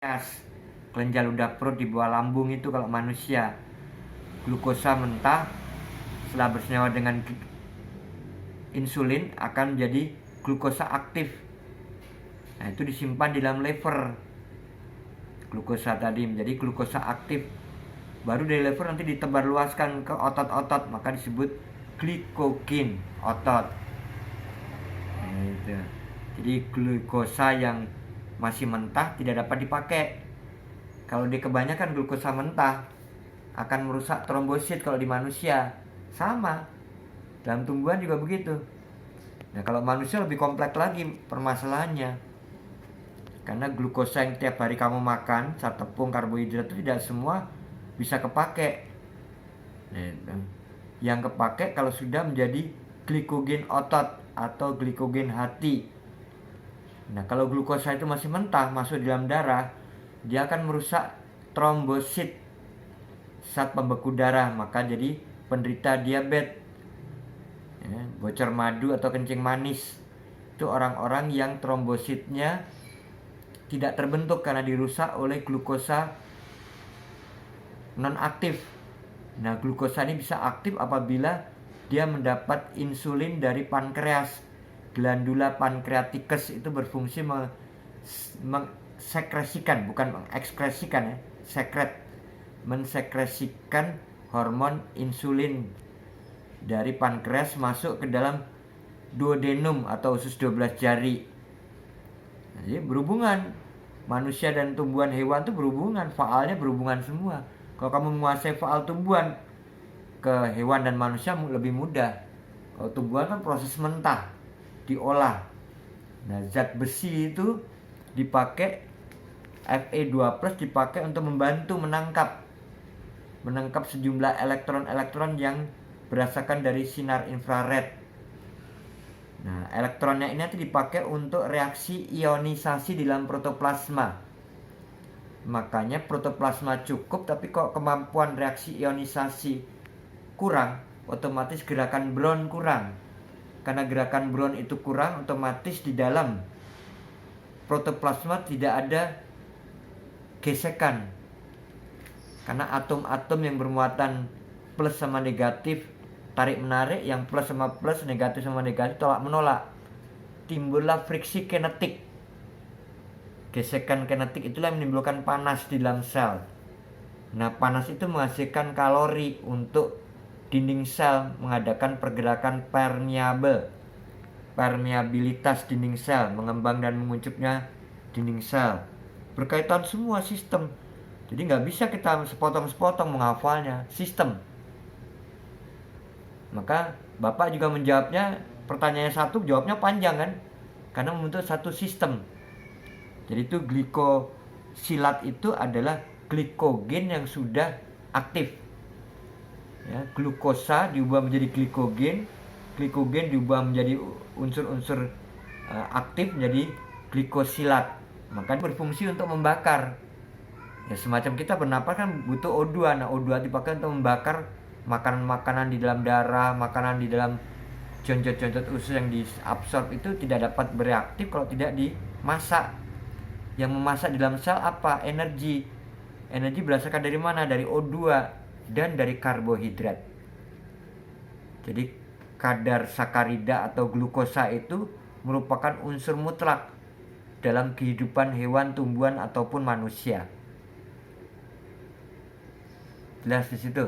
kelenjar ludah perut di bawah lambung itu kalau manusia. Glukosa mentah setelah bersenyawa dengan insulin akan menjadi glukosa aktif. Nah, itu disimpan di dalam liver. Glukosa tadi menjadi glukosa aktif. Baru dari liver nanti ditebarluaskan ke otot-otot, maka disebut glikogen otot. Nah, itu. Jadi glukosa yang masih mentah tidak dapat dipakai. Kalau dia kebanyakan glukosa mentah akan merusak trombosit kalau di manusia. Sama. Dalam tumbuhan juga begitu. Nah, kalau manusia lebih kompleks lagi permasalahannya. Karena glukosa yang tiap hari kamu makan, saat tepung, karbohidrat itu tidak semua bisa kepake. Nah, yang kepake kalau sudah menjadi glikogen otot atau glikogen hati. Nah, kalau glukosa itu masih mentah masuk di dalam darah, dia akan merusak trombosit saat pembeku darah, maka jadi penderita diabetes, bocor madu atau kencing manis. Itu orang-orang yang trombositnya tidak terbentuk karena dirusak oleh glukosa non aktif. Nah, glukosa ini bisa aktif apabila dia mendapat insulin dari pankreas. Glandula pankreatikus itu berfungsi mensekresikan, bukan mengekskresikan ya, mensekresikan hormon insulin dari pankreas masuk ke dalam duodenum atau usus 12 jari. Jadi berhubungan, manusia dan tumbuhan hewan itu berhubungan, faalnya berhubungan semua. Kalau kamu menguasai faal tumbuhan, ke hewan dan manusia lebih mudah. Kalau tumbuhan kan proses mentah, diolah. Nah, zat besi itu dipakai, Fe2+ dipakai untuk membantu menangkap sejumlah elektron-elektron yang berasakan dari sinar infrared. Nah, elektronnya ini nanti dipakai untuk reaksi ionisasi di dalam protoplasma. Makanya protoplasma cukup, tapi kok kemampuan reaksi ionisasi kurang, otomatis gerakan Brown kurang. Karena gerakan Brown itu kurang, otomatis di dalam protoplasma tidak ada gesekan. Karena atom-atom yang bermuatan plus sama negatif tarik menarik, yang plus sama plus, negatif sama negatif tolak menolak, timbullah friksi kinetik. Gesekan kinetik itulah yang menimbulkan panas di dalam sel. Nah, panas itu menghasilkan kalori untuk dinding sel, mengadakan pergerakan permeabilitas dinding sel, mengembang dan menguncupnya dinding sel. Berkaitan semua sistem. Jadi nggak bisa kita sepotong-sepotong menghafalnya, sistem. Maka Bapak juga menjawabnya, pertanyaannya satu, jawabnya panjang kan? Karena membentuk satu sistem. Jadi itu glikosilat itu adalah glikogen yang sudah aktif. Ya, glukosa diubah menjadi glikogen, glikogen diubah menjadi unsur-unsur aktif menjadi glikosilat. Maka berfungsi untuk membakar. Ya, semacam kita bernapas kan butuh O2. Nah, O2 dipakai untuk membakar makanan-makanan di dalam darah, makanan di dalam jonjot-jonjot usus yang diabsorb itu tidak dapat bereaktif kalau tidak dimasak. Yang memasak di dalam sel apa? Energi. Energi berdasarkan dari mana? Dari O2 dan dari karbohidrat. Jadi kadar sakarida atau glukosa itu merupakan unsur mutlak dalam kehidupan hewan, tumbuhan ataupun manusia. Jelas di situ?